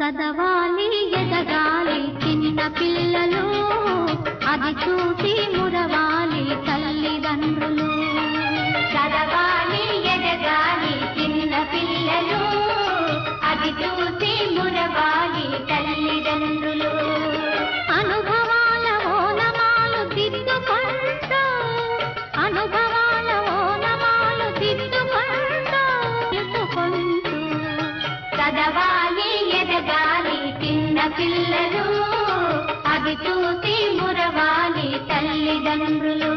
చదవాలి ఎదగాలి చిన్న పిల్లలు, అది చూసి మురవాలి తల్లిదండ్రులు. చదవాలి ఎదగాలి చిన్న పిల్లలు, అది చూసి మురవాలి తల్లిదండ్రులు. అనుభవాల ఓనమాలు దిద్దుకుంటూ, అనుభవాల ఓనమాలు దిద్దుకుంటూ ఎత్తుకుంటూ. చదవాలి ఎదగాలి చిన్న పిల్లలు, అది చూసి మురవాలి తల్లిదండ్రులు.